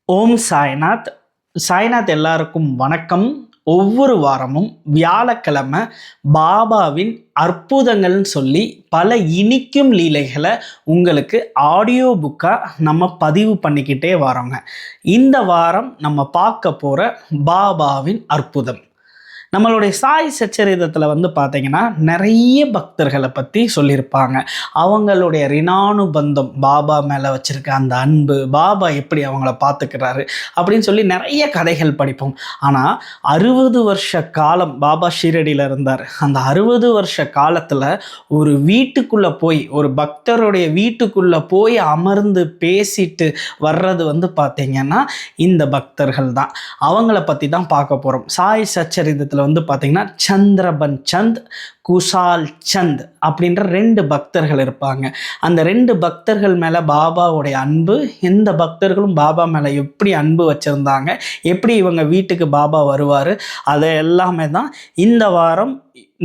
ஓம் சாய்நாத். சாய்நாத் எல்லாருக்கும் வணக்கம். ஒவ்வொரு வாரமும் வியாழக்கிழமை பாபாவின் அற்புதங்கள்னு சொல்லி பல இனிக்கும் லீலைகளை உங்களுக்கு ஆடியோ புக்காக நம்ம பதிவு பண்ணிக்கிட்டே வரோங்க. இந்த வாரம் நம்ம பார்க்க போகிற பாபாவின் அற்புதம், நம்மளுடைய சாய் சச்சரிதத்தில் பார்த்தீங்கன்னா நிறைய பக்தர்களை பற்றி சொல்லியிருப்பாங்க. அவங்களுடைய ரிணானுபந்தம், பாபா மேலே வச்சுருக்க அந்த அன்பு, பாபா எப்படி அவங்கள பார்த்துக்கிறாரு அப்படின்னு சொல்லி நிறைய கதைகள் படிப்போம். ஆனால் 60 வருஷ காலம் பாபா ஷீரடியில் இருந்தார். அந்த 60 வருஷ காலத்தில் ஒரு வீட்டுக்குள்ளே போய், ஒரு பக்தருடைய வீட்டுக்குள்ளே போய் அமர்ந்து பேசிட்டு வர்றது பார்த்தீங்கன்னா இந்த பக்தர்கள் தான். அவங்கள பற்றி தான் பார்க்க போகிறோம். சாய் சச்சரிதத்தில் பார்த்தீங்கன்னா சந்திரபன் சந்த், குஷால் சந்த் அப்படின்ற 2 பக்தர்கள் இருப்பாங்க. அந்த 2 பக்தர்கள் மேலே பாபாவுடைய அன்பு, எந்த பக்தர்களும் பாபா மேலே எப்படி அன்பு வச்சுருந்தாங்க, எப்படி இவங்க வீட்டுக்கு பாபா வருவார், அதை எல்லாமே தான் இந்த வாரம்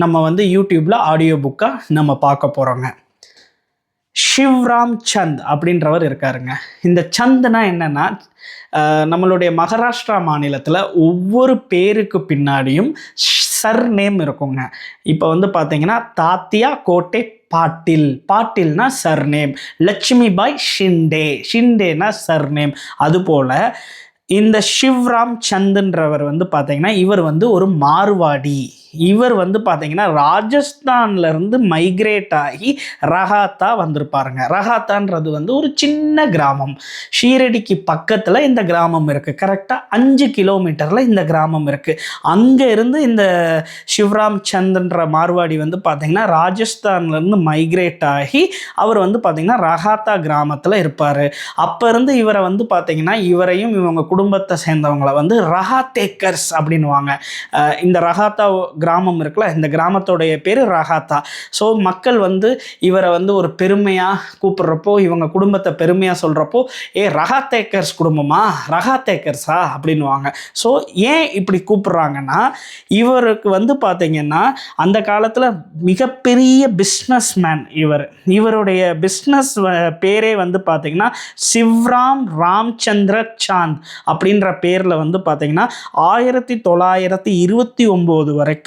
நம்ம யூடியூப்பில் ஆடியோ புக்காக நம்ம பார்க்க போகிறோங்க. சிவ்ராம் சந்த் அப்படின்றவர் இருக்காருங்க. இந்த சந்த்னா என்னன்னா, நம்மளுடைய மகாராஷ்டிரா மாநிலத்தில் ஒவ்வொரு பேருக்கு பின்னாடியும் சர் நேம் இருக்குங்க. இப்போ பார்த்தீங்கன்னா தாத்தியா கோட்டே பாட்டில், பாட்டில்னா சர் நேம். லட்சுமிபாய் ஷிண்டே, ஷிண்டேனா சர் நேம். அதுபோல் இந்த சிவ்ராம் சந்துன்றவர் பார்த்தீங்கன்னா இவர் ஒரு மார்வாடி. இவர் பார்த்தீங்கன்னா ராஜஸ்தான்லேருந்து மைக்ரேட் ஆகி ரஹாத்தா வந்திருப்பாருங்க. ரஹாத்தான்றது ஒரு சின்ன கிராமம். ஷீரடிக்கு பக்கத்தில் இந்த கிராமம் இருக்குது. கரெக்டாக 5 கிலோமீட்டரில் இந்த கிராமம் இருக்குது. அங்கே இருந்து இந்த சிவ்ராம் சந்துன்ற மார்வாடி பார்த்தீங்கன்னா ராஜஸ்தான்லேருந்து மைக்ரேட் ஆகி அவர் பார்த்தீங்கன்னா ரஹாத்தா கிராமத்தில் இருப்பார். அப்போ இருந்து இவரை பார்த்தீங்கன்னா இவரையும் இவங்க குடும்பத்தை சேர்ந்தவங்களை ரஹாத்தேக்கர்ஸ் அப்படின்வாங்க. இந்த ரஹாத்தா கிராமம் இருக்குல்ல, இந்த கிராமத்தோடைய பேர் ரஹாத்தா. ஸோ மக்கள் இவரை ஒரு பெருமையாக கூப்பிட்றப்போ, இவங்க குடும்பத்தை பெருமையாக சொல்கிறப்போ, ரஹாத்தேக்கர்ஸ் குடும்பமா, ரஹாத்தேக்கர்ஸா அப்படின்வாங்க. ஸோ ஏன் இப்படி கூப்பிட்றாங்கன்னா, இவருக்கு பார்த்தீங்கன்னா அந்த காலத்தில் மிகப்பெரிய பிஸ்னஸ் மேன் இவர். இவருடைய பிஸ்னஸ் பேரே பார்த்தீங்கன்னா சிவ்ராம் ராம்சந்திர சாந்த் அப்படின்ற பேரில் பார்த்தீங்கன்னா 1929 வரைக்கும்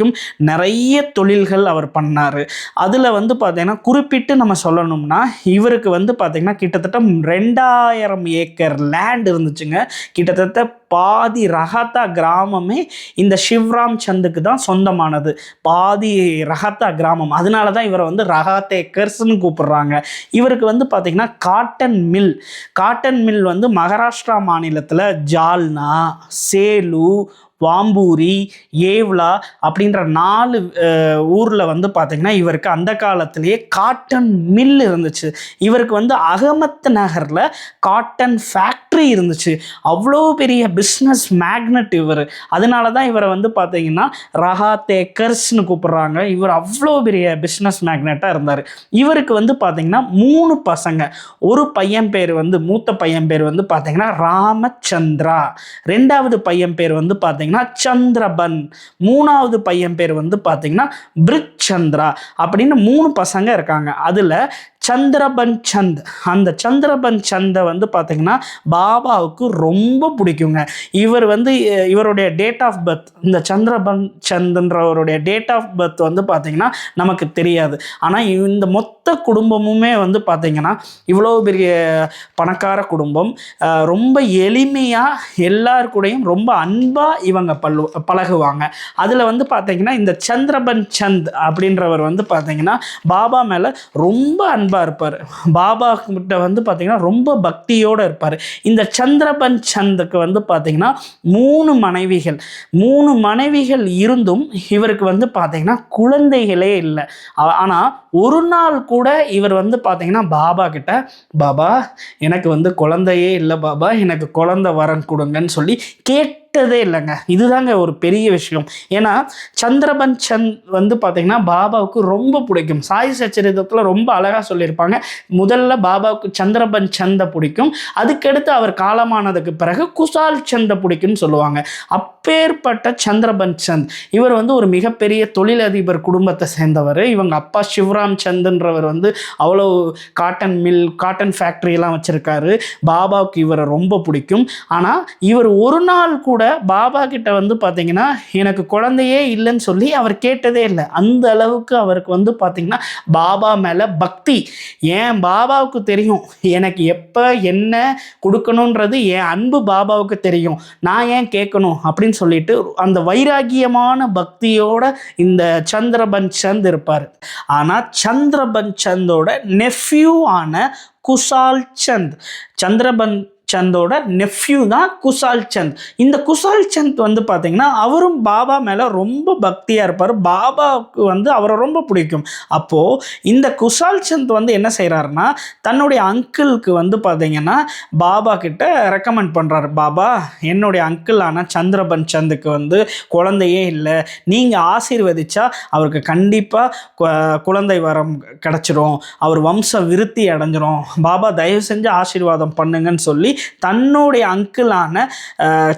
நிறைய தொழில்கள் அவர் பண்ணார். அதில் பார்த்தீங்கன்னா குறிப்பிட்டு நம்ம சொல்லணும்னா, இவருக்கு பார்த்தீங்கன்னா கிட்டத்தட்ட 2000 ஏக்கர் லேண்ட் இருந்துச்சுங்க. கிட்டத்தட்ட பாதி ரஹாத்தா கிராமமே இந்த சிவ்ராம் சந்துக்கு தான் சொந்தமானது. பாதி ரஹாத்தா கிராமம். அதனால தான் இவரை ரஹாத்தேக்கர்ஸ்னு கூப்பிடுறாங்க. இவருக்கு பார்த்தீங்கன்னா காட்டன் மில் மகாராஷ்டிரா மாநிலத்தில் ஜால்னா, சேலு, வாம்பூரி, ஏவ்லா அப்படின்ற 4 ஊரில் பார்த்தீங்கன்னா இவருக்கு அந்த காலத்திலேயே காட்டன் மில் இருந்துச்சு. இவருக்கு அகமத் நகரில் காட்டன் ஃபேக்ட்ரி இருந்துச்சு. அவ்வளோ பெரிய பிஸ்னஸ் மேக்னட் இவர். அதனால தான் இவரை பார்த்தீங்கன்னா ரஹாத்தேக்கர்ஸ்னு கூப்பிட்றாங்க. இவர் அவ்வளோ பெரிய பிஸ்னஸ் மேக்னட்டாக இருந்தார். இவருக்கு பார்த்தீங்கன்னா 3 பசங்க. ஒரு பையன் பேர் மூத்த பையன் பேர் பார்த்தீங்கன்னா ராமச்சந்திரா. 2வது பையன் பேர் பார்த்தீங்கன்னா சந்திரபன். 3வது பையன் பேர் பார்த்தீங்கன்னா பிரிச்சந்திரா அப்படின்னு 3 பசங்க இருக்காங்க. அதில் சந்திரபன் சந்த், அந்த சந்திரபன் சந்தை பார்த்தீங்கன்னா பாபாவுக்கு ரொம்ப பிடிக்குங்க. இவர் இவருடைய டேட் ஆஃப் பர்த், இந்த சந்திரபன் சந்த்ன்றவருடைய டேட் ஆஃப் பர்த் பார்த்தீங்கன்னா நமக்கு தெரியாது. ஆனால் இந்த மொத்த குடும்பமுமே பார்த்தீங்கன்னா இவ்வளோ பெரிய பணக்கார குடும்பம். ரொம்ப எளிமையாக எல்லார் கூடயும் ரொம்ப அன்பாக இவங்க பழகுவாங்க. அதில் பார்த்தீங்கன்னா இந்த சந்திரபன் சந்த் அப்படின்றவர் பார்த்தீங்கன்னா பாபா மேலே ரொம்ப அன்பாக இருப்பார். பாபா கிட்ட பார்த்தீங்கன்னா ரொம்ப பக்தியோடு இருப்பார். இந்த சந்திரபன் சந்துக்கு பார்த்தீங்கன்னா 3 மனைவிகள் இருந்தும் இவருக்கு பார்த்தீங்கன்னா குழந்தைகளே இல்லை. ஆனால் ஒரு நாள் கூட இவர் பார்த்தீங்கன்னா பாபா கிட்ட, பாபா எனக்கு குழந்தையே இல்லை பாபா, எனக்கு குழந்தை வரம் கொடுங்கன்னு சொல்லி கேட்டதே இல்லைங்க. இதுதாங்க ஒரு பெரிய விஷயம். ஏன்னா சந்திரபன் சந்த் வந்து பார்த்தீங்கன்னா பாபாவுக்கு ரொம்ப பிடிக்கும். சாய் சச்சரிதத்தில் ரொம்ப அழகாக சொல்லியிருப்பாங்க. முதல்ல பாபாவுக்கு சந்திரபன் சந்தை பிடிக்கும், அதுக்கடுத்து அவர் காலமானதுக்கு பிறகு குசால் சந்தை பிடிக்கும்னு சொல்லுவாங்க. அப்பேற்பட்ட சந்திரபன் சந்த் இவர் வந்து ஒரு மிகப்பெரிய தொழிலதிபர் குடும்பத்தை சேர்ந்தவர். இவங்க அப்பா சிவராம் சந்துன்றவர் வந்து அவ்வளோ காட்டன் மில், காட்டன் ஃபேக்ட்ரியெல்லாம் வச்சுருக்காரு. பாபாவுக்கு இவரை ரொம்ப பிடிக்கும். ஆனால் இவர் ஒரு நாள் கூட பாபா கிட்ட வந்து பார்த்தீங்கன்னா எனக்கு குழந்தையே இல்லைன்னு சொல்லி அவர் கேட்டதே இல்லை. அந்த அளவுக்கு அவருக்கு வந்து பார்த்தீங்கன்னா பாபா மேலே பக்தி. ஏன் பாபாவுக்கு தெரியும் எனக்கு எப்போ என்ன கொடுக்கணுன்றது, என் அன்பு பாபாவுக்கு தெரியும், நான் ஏன் கேட்கணும் அப்படின்னு சொல்லிட்டு அந்த வைராகியமான பக்தியோட இந்த சந்திரபன் சந்த் இருப்பார். ஆனால் சந்திரபன் சந்தோட நெஃப்யூ ஆன குசால் சந்த், சந்திரபன் சந்தோட நெஃப்யூ தான் குசால் சந்த். இந்த குசால் சந்த் வந்து பார்த்தீங்கன்னா அவரும் பாபா மேலே ரொம்ப பக்தியாக இருப்பார். பாபாவுக்கு வந்து அவரை ரொம்ப பிடிக்கும். அப்போது இந்த குசால் சந்த் வந்து என்ன செய்கிறாருன்னா தன்னுடைய அங்கிளுக்கு வந்து பார்த்தீங்கன்னா பாபா கிட்ட ரெக்கமெண்ட் பண்ணுறாரு. பாபா, என்னுடைய அங்கிளான சந்திரபன் சந்துக்கு வந்து குழந்தையே இல்லை, நீங்கள் ஆசீர்வதிச்சா அவருக்கு கண்டிப்பாக குழந்தை வரம் கிடச்சிரும், அவர் வம்ச விருத்தி அடைஞ்சிரும், பாபா தயவு செஞ்சு ஆசீர்வாதம் பண்ணுங்கன்னு சொல்லி தன்னுடைய அங்கிளான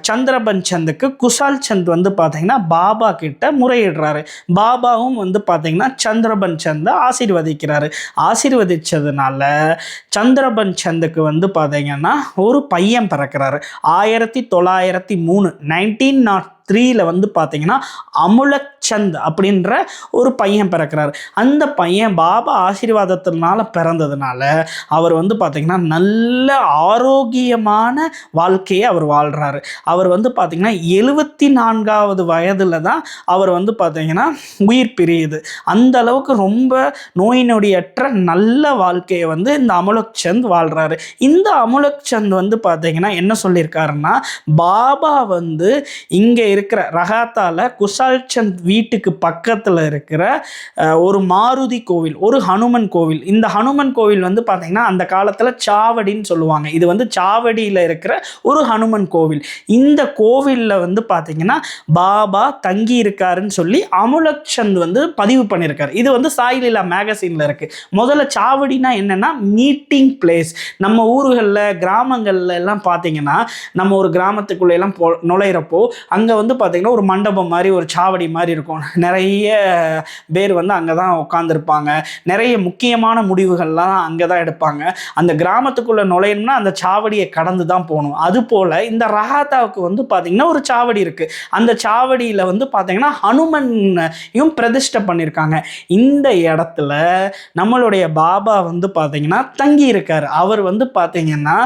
சந்திரபன் சந்துக்கு குசால் சந்த் வந்து பார்த்தீங்கன்னா பாபா கிட்ட முறையிடுறாரு. பாபாவும் வந்து பார்த்தீங்கன்னா சந்திரபன் சந்தை ஆசீர்வதிக்கிறாரு. ஆசீர்வதிச்சதுனால சந்திரபன் சந்துக்கு வந்து பார்த்தீங்கன்னா ஒரு பையன் பிறக்கிறாரு. 1903 1903 வந்து பார்த்தீங்கன்னா அமுலச்சந்த் அப்படின்ற ஒரு பையன் பிறக்கிறார். அந்த பையன் பாபா ஆசீர்வாதத்தினால பிறந்ததுனால அவர் வந்து பார்த்தீங்கன்னா நல்ல ஆரோக்கியமான வாழ்க்கையை அவர் வாழ்கிறாரு. அவர் வந்து பார்த்தீங்கன்னா 74வது வயதில் தான் அவர் வந்து பார்த்தீங்கன்னா உயிர் பிரியுது. அந்த அளவுக்கு ரொம்ப நோய் நொடியற்ற நல்ல வாழ்க்கையை வந்து இந்த அமுலச்சந்த் வாழ்கிறாரு. இந்த அமுலச்சந்த் வந்து பார்த்தீங்கன்னா என்ன சொல்லியிருக்காருன்னா, பாபா வந்து இங்கே இருக்கிற ரகாத்தால குசால் சந்த் வீட்டுக்கு பக்கத்தில் இருக்கிற ஒரு மாருதி கோவில், ஒரு ஹனுமன் கோவில். இந்த ஹனுமன் கோவில் வந்து பார்த்தீங்கன்னா அந்த காலத்தில் சாவடின்னு சொல்லுவாங்க. இது வந்து சாவடியில் இருக்கிற ஒரு ஹனுமன் கோவில். இந்த கோவிலில் வந்து பார்த்தீங்கன்னா பாபா தங்கி இருக்காருன்னு சொல்லி அமுலச்சந்த் வந்து பதிவு பண்ணியிருக்காரு. இது வந்து சாய்லீலா மேகசினில் இருக்குது. முதல்ல சாவடினா என்னென்னா மீட்டிங் பிளேஸ். நம்ம ஊர்களில் கிராமங்கள்ல எல்லாம் பார்த்தீங்கன்னா நம்ம ஒரு கிராமத்துக்குள்ளே எல்லாம் நுழையிறப்போ அங்கே வந்து பார்த்தீங்கன்னா ஒரு மண்டபம் மாதிரி, ஒரு சாவடி மாதிரி இருக்கும். நிறைய பேர் வந்து அங்கே தான் உட்காந்துருப்பாங்க. நிறைய முக்கியமான முடிவுகள்லாம் அங்கே தான் எடுப்பாங்க. அந்த கிராமத்துக்குள்ளே நுழையணும்னா அந்த சாவடியை கடந்து தான் போகணும். அதுபோல் இந்த ரஹாத்தாவுக்கு வந்து பார்த்திங்கன்னா ஒரு சாவடி இருக்குது. அந்த சாவடியில் வந்து பார்த்திங்கன்னா ஹனுமனையும் பிரதிஷ்டை பண்ணியிருக்காங்க. இந்த இடத்துல நம்மளுடைய பாபா வந்து பார்த்திங்கன்னா தங்கி இருக்கார். அவர் வந்து பார்த்திங்கன்னா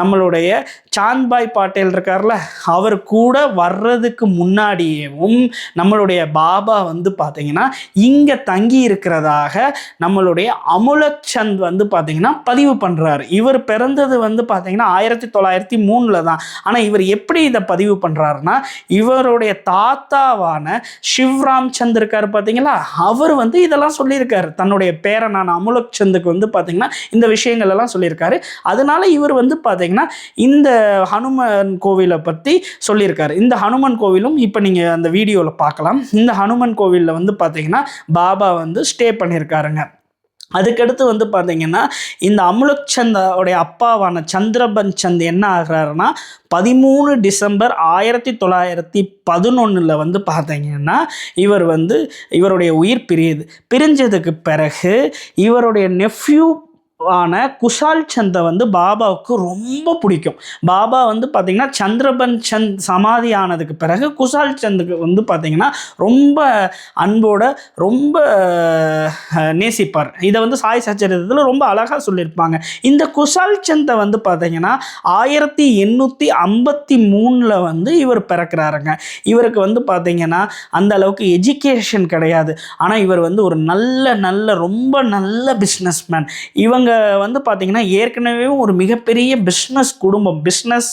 நம்மளுடைய சாந்த்பாய் பாட்டேல் இருக்கார்ல, அவர் கூட வர்றதுக்கு முன்னாடியேவும் நம்மளுடைய பாபா வந்து பார்த்தீங்கன்னா இங்கே தங்கி இருக்கிறதாக நம்மளுடைய அமுலச்சந்த் வந்து பார்த்தீங்கன்னா பதிவு பண்ணுறாரு. இவர் பிறந்தது வந்து பார்த்தீங்கன்னா 1903 தான். ஆனால் இவர் எப்படி இதை பதிவு பண்ணுறாருன்னா, இவருடைய தாத்தாவான சிவராம் சந்த் இருக்கார் பார்த்தீங்களா, அவர் வந்து இதெல்லாம் சொல்லியிருக்காரு. தன்னுடைய பேரனான அமுலச்சந்துக்கு வந்து பார்த்தீங்கன்னா இந்த விஷயங்கள் எல்லாம் சொல்லியிருக்காரு. அதனால இவர் வந்து பார்த்தீங்கன்னா இந்த ஹனுமன் கோவிலை பற்றி சொல்லியிருக்காரு. இந்த ஹனுமன் கோவிலும் இப்போ நீங்கள் அந்த வீடியோவில் பார்க்கலாம். இந்த ஹனுமன் கோவிலில் வந்து பார்த்தீங்கன்னா பாபா வந்து ஸ்டே பண்ணியிருக்காருங்க. அதுக்கடுத்து வந்து பார்த்தீங்கன்னா இந்த அமுலச்சந்தோடைய அப்பாவான சந்திரபன் சந்த் என்ன ஆகிறாருன்னா 13 டிசம்பர் 1911 வந்து பார்த்தீங்கன்னா இவர் வந்து இவருடைய உயிர் பிரிஞ்சதுக்கு பிறகு இவருடைய நெஃப்யூ ஆன குசால் சந்தை வந்து பாபாவுக்கு ரொம்ப பிடிக்கும். பாபா வந்து பார்த்திங்கன்னா சந்திரபன் சந்த் சமாதி ஆனதுக்கு பிறகு குசால் சந்துக்கு வந்து பார்த்திங்கன்னா ரொம்ப அன்போட ரொம்ப நேசிப்பார். இதை வந்து சாய் சச்சரிதத்தில் ரொம்ப அழகாக சொல்லியிருப்பாங்க. இந்த குசால் சந்தை வந்து பார்த்திங்கன்னா 1853 வந்து இவர் பிறக்கிறாருங்க. இவருக்கு வந்து பார்த்திங்கன்னா அந்த அளவுக்கு எஜுகேஷன் கிடையாது. ஆனால் இவர் வந்து ஒரு நல்ல ரொம்ப நல்ல பிஸ்னஸ்மேன். இவங்க இவங்க வந்து பார்த்திங்கன்னா ஏற்கனவே ஒரு மிகப்பெரிய பிஸ்னஸ் குடும்பம். பிஸ்னஸ்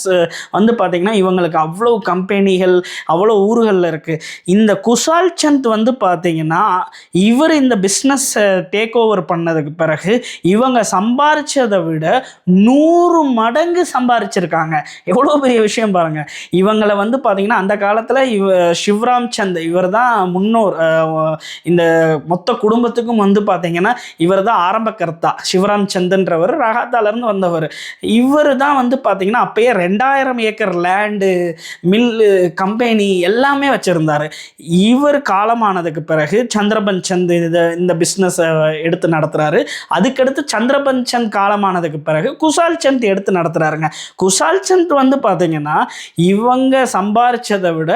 வந்து பார்த்திங்கன்னா இவங்களுக்கு அவ்வளோ கம்பெனிகள் அவ்வளோ ஊர்களில் இருக்குது. இந்த குஷால் சந்த் வந்து பார்த்திங்கன்னா இவர் இந்த பிஸ்னஸை டேக் ஓவர் பண்ணதுக்கு பிறகு இவங்க சம்பாரிச்சதை விட 100 மடங்கு சம்பாரிச்சிருக்காங்க. எவ்வளோ பெரிய விஷயம் பாருங்கள். இவங்களை வந்து பார்த்திங்கன்னா அந்த காலத்தில் சிவராம் சந்த் இவர் தான் முன்னோர். இந்த மொத்த குடும்பத்துக்கும் வந்து பார்த்திங்கன்னா இவர் தான் ஆரம்பக்கர்த்தா. சிவராம் சந்துன்றவர் ரகாத்தாலேருந்து வந்தவர். இவர் தான் வந்து பார்த்திங்கன்னா அப்பயே 2000 ஏக்கர் லேண்டு, மில்லு, கம்பெனி எல்லாமே வச்சுருந்தார். இவர் காலமானதுக்கு பிறகு சந்திரபன் சந்த் இந்த பிஸ்னஸை எடுத்து நடத்துகிறாரு. அதுக்கடுத்து சந்திரபன் சந்த் காலமானதுக்கு பிறகு குஷால் சந்த் எடுத்து நடத்துகிறாருங்க. குஷால் சந்த் வந்து பார்த்திங்கன்னா இவங்க சம்பாரிச்சதை விட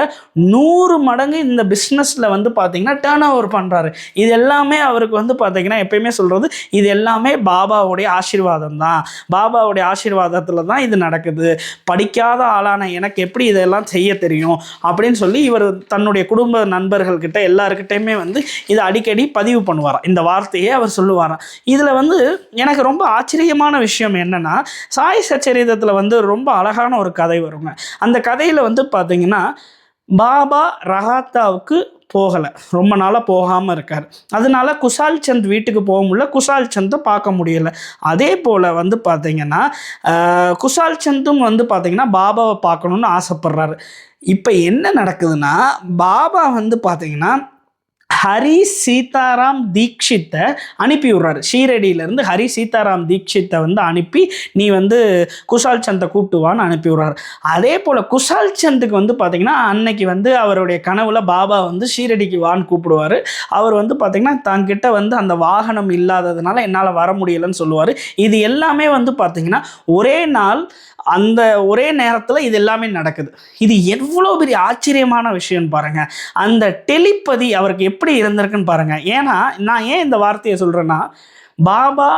100 மடங்கு இந்த பிஸ்னஸில் வந்து பார்த்திங்கன்னா டேர்ன் ஓவர் பண்ணுறாரு. இது எல்லாமே அவருக்கு வந்து பார்த்திங்கன்னா எப்பயுமே சொல்கிறது, இது எல்லாமே பாபாவுடைய ஆசீர்வாதம் தான். பாபாவுடைய ஆசீர்வாதத்தில் தான் இது நடக்குது. படிக்காத ஆளான எனக்கு எப்படி இதெல்லாம் செய்ய தெரியும் அப்படின்னு சொல்லி இவர் தன்னுடைய குடும்ப நண்பர்கள்கிட்ட எல்லாருக்கிட்டையுமே வந்து இதை அடிக்கடி பதிவு பண்ணுவாராம். இந்த வார்த்தையை அவர் சொல்லுவாராம். இதில் வந்து எனக்கு ரொம்ப ஆச்சரியமான விஷயம் என்னென்னா, சாய் சச்சரிதத்தில் வந்து ரொம்ப அழகான ஒரு கதை வருங்க. அந்த கதையில் வந்து பார்த்திங்கன்னா பாபா ரகாத்தாவுக்கு போகலை, ரொம்ப நாளாக போகாமல் இருக்கார். அதனால குஷால் சந்த் வீட்டுக்கு போக முடியல, குஷால் சந்தை பார்க்க முடியலை. அதே போல் வந்து பார்த்திங்கன்னா குஷால் சந்தும் வந்து பார்த்திங்கன்னா பாபாவை பார்க்கணுன்னு ஆசைப்படுறாரு. இப்போ என்ன நடக்குதுன்னா, பாபா வந்து பார்த்திங்கன்னா ஹரி சீதாராம் தீக்ஷித்தை அனுப்பி விட்றாரு. ஷீரடியிலேருந்து ஹரி சீதாராம் தீக்ஷித்தை வந்து அனுப்பி நீ வந்து குஷால் சந்தை கூப்பிட்டுவான்னு அனுப்பி விட்றாரு. அதே போல் குஷால் சந்துக்கு வந்து பார்த்திங்கன்னா அன்னைக்கு வந்து அவருடைய கனவுல பாபா வந்து ஷீரடிக்கு வான்னு கூப்பிடுவார். அவர் வந்து பார்த்திங்கன்னா தங்கிட்ட வந்து அந்த வாகனம் இல்லாததுனால என்னால் வர முடியலைன்னு சொல்லுவார். இது எல்லாமே வந்து பார்த்திங்கன்னா ஒரே நாள் அந்த ஒரே நேரத்தில் இது எல்லாமே நடக்குது. இது எவ்வளோ பெரிய ஆச்சரியமான விஷயம்னு பாருங்கள். அந்த டெலிபதி அவருக்கு எப்படி இருந்திருக்குன்னு பாருங்கள். ஏன்னா நான் ஏன் இந்த வார்த்தையை சொல்கிறேன்னா, பாபா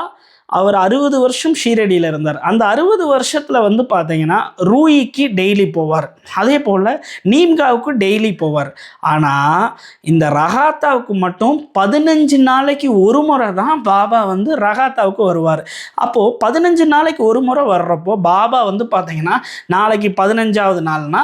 அவர் 60 வருஷம் ஷீரடியில் இருந்தார். அந்த 60 வருஷத்தில் வந்து பார்த்தீங்கன்னா ரூயிக்கு டெய்லி போவார், அதே போல் நீம்காவுக்கு டெய்லி போவார். ஆனால் இந்த ரகாத்தாவுக்கு மட்டும் 15 நாளைக்கு ஒரு முறை தான் பாபா வந்து ரகாத்தாவுக்கு வருவார். அப்போது 15 நாளைக்கு ஒரு முறை வர்றப்போ பாபா வந்து பார்த்தீங்கன்னா நாளைக்கு 15வது நாள்னா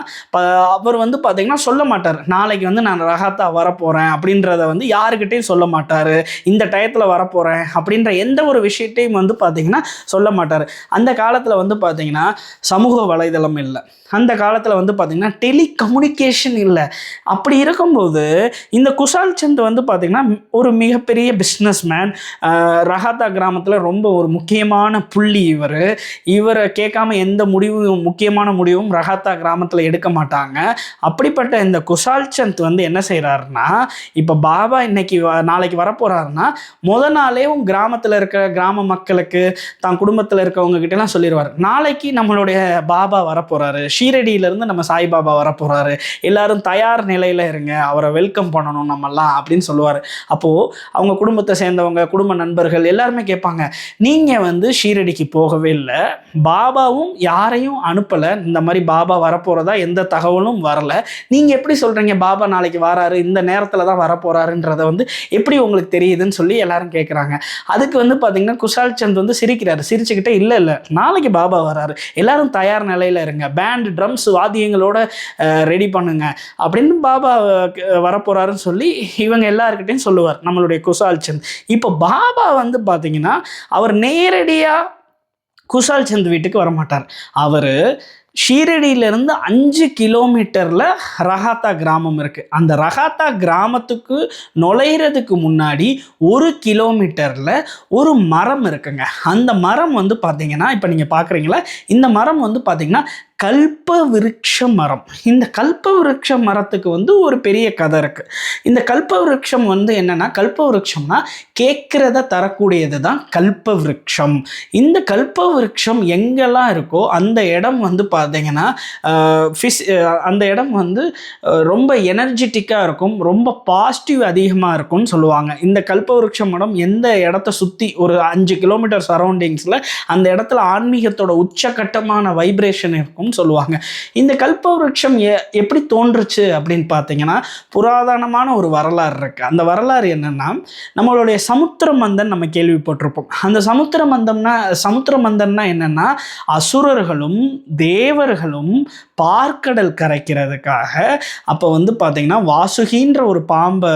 அவர் வந்து பார்த்தீங்கன்னா சொல்ல மாட்டார், நாளைக்கு வந்து நான் ரகாத்தா வரப்போகிறேன் அப்படின்றத வந்து யாருக்கிட்டையும் சொல்ல மாட்டார். இந்த டயத்தில் வரப்போகிறேன் அப்படின்ற எந்த ஒரு விஷயத்தையும் வந்து பார்த்தீங்கன்னா சொல்ல மாட்டார். அந்த காலத்தில் வந்து பார்த்தீங்கன்னா சமூக வலைதளம் இல்லை, அந்த காலத்தில் வந்து பார்த்தீங்கன்னா டெலிகம்யூனிகேஷன் இல்லை. அப்படி இருக்கும்போது இந்த குஷால் சந்த் வந்து பார்த்தீங்கன்னா ஒரு மிகப்பெரிய பிஸ்னஸ் மேன். ரகாத்தா கிராமத்தில் ரொம்ப ஒரு முக்கியமான புள்ளி. இவரை கேட்காம எந்த முடிவும் முக்கியமான முடிவும் ரகாத்தா கிராமத்தில் எடுக்க மாட்டாங்க. அப்படிப்பட்ட இந்த குஷால் சந்த் வந்து என்ன செய்கிறாருன்னா, இப்போ பாபா இன்னைக்கு நாளைக்கு வரப்போகிறாருன்னா முதல் நாளே கிராமத்தில் இருக்கிற கிராம மக்களுக்கு தான் குடும்பத்தில் இருக்கவங்க கிட்டலாம் சொல்லிடுவார், நாளைக்கு நம்மளுடைய பாபா வரப்போகிறாரு, ஷீரடியிலேருந்து நம்ம சாய்பாபா வரப்போகிறாரு, எல்லாரும் தயார் நிலையில் இருங்க, அவரை வெல்கம் பண்ணணும் நம்மெல்லாம் அப்படின்னு சொல்லுவார். அப்போது அவங்க குடும்பத்தை சேர்ந்தவங்க குடும்ப நண்பர்கள் எல்லாருமே கேட்பாங்க, நீங்கள் வந்து ஷீரடிக்கு போகவே இல்லை, பாபாவும் யாரையும் அனுப்பலை, இந்த மாதிரி பாபா வரப்போகிறதா எந்த தகவலும் வரலை, நீங்கள் எப்படி சொல்கிறீங்க பாபா நாளைக்கு வராரு, இந்த நேரத்தில் தான் வரப்போகிறாருன்றத வந்து எப்படி உங்களுக்கு தெரியுதுன்னு சொல்லி எல்லாரும் கேட்குறாங்க. அதுக்கு வந்து பார்த்தீங்கன்னா குஷால் சந்த் வந்து சிரிக்கிறாரு. சிரிச்சுக்கிட்டே இல்லை நாளைக்கு பாபா வராரு, எல்லாரும் தயார் நிலையில் இருங்க, பேண்ட் ட்ரம்ஸ் வாத்தியங்களோட ரெடி பண்ணுங்க அப்படின்னு பாபா வரப்போறாருன்னு சொல்லி இவங்க எல்லாருக்கிட்டையும் சொல்லுவார் நம்மளுடைய குஷால் சந்த். இப்போ பாபா வந்து பார்த்தீங்கன்னா அவர் நேரடியாக குஷால் சந்த் வீட்டுக்கு வரமாட்டார். அவர் ஷீரடியிலேருந்து 5 கிலோமீட்டரில் ரகாத்தா கிராமம் இருக்குது. அந்த ரகாத்தா கிராமத்துக்கு நுழையிறதுக்கு முன்னாடி 1 கிலோமீட்டரில் ஒரு மரம் இருக்குங்க. அந்த மரம் வந்து பார்த்திங்கன்னா இப்போ நீங்கள் பார்க்குறீங்களா, இந்த மரம் வந்து பார்த்திங்கன்னா கல்ப விருட்ச மரம். இந்த கல்ப விருட்ச மரத்துக்கு வந்து ஒரு பெரிய கதை இருக்குது. இந்த கல்ப விருட்சம் வந்து என்னென்னா, கல்ப விருட்சம்னா கேட்குறத தரக்கூடியது தான் கல்ப விருட்சம். இந்த கல்ப விருட்சம் எங்கெல்லாம் இருக்கோ அந்த இடம் வந்து பார்த்தீங்கன்னா அந்த இடம் வந்து ரொம்ப எனர்ஜெட்டிக்காக இருக்கும், ரொம்ப பாசிட்டிவ் அதிகமாக இருக்கும்னு சொல்லுவாங்க. இந்த கல்ப விருட்ச மரம் எந்த இடத்த சுற்றி ஒரு 5 கிலோமீட்டர் சரௌண்டிங்ஸில் அந்த இடத்துல ஆன்மீகத்தோட உச்சகட்டமான வைப்ரேஷன் இருக்கும் அப்படின்னு சொல்லுவாங்க. இந்த கல்பவருஷம் எப்படி தோன்றுச்சு அப்படின்னு பார்த்தீங்கன்னா, புராதனமான ஒரு வரலாறு இருக்குது. அந்த வரலாறு என்னென்னா, நம்மளுடைய சமுத்திரமந்தன் நம்ம கேள்விப்பட்டிருப்போம். அந்த சமுத்திரமந்தன்னா என்னென்னா, அசுரர்களும் தேவர்களும் பார்க்கடல் கரைக்கிறதுக்காக அப்போ வந்து பார்த்திங்கன்னா வாசுகின்ற ஒரு பாம்பை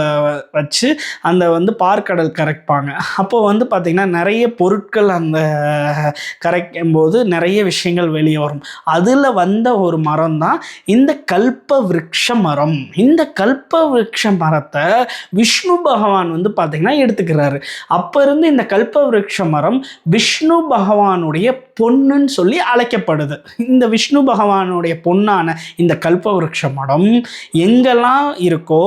வச்சு அந்த வந்து பார்க்கடல் கரைப்பாங்க. அப்போ வந்து பார்த்திங்கன்னா நிறைய பொருட்கள் அந்த கரைக்கும் போது நிறைய விஷயங்கள் வெளியே வரும். அதில் வந்த ஒரு மரம் தான் இந்த கல்ப விருட்ச மரம். இந்த கல்ப விருட்ச மரத்தை விஷ்ணு பகவான் வந்து பார்த்திங்கன்னா எடுத்துக்கிறாரு. அப்போ இருந்து இந்த கல்ப விருட்ச மரம் விஷ்ணு பகவானுடைய பொண்ணுன்னு சொல்லி அழைக்கப்படுது. இந்த விஷ்ணு பகவானுடைய பொண்ணான இந்த கல்பவருஷ மரம் எங்கெல்லாம் இருக்கோ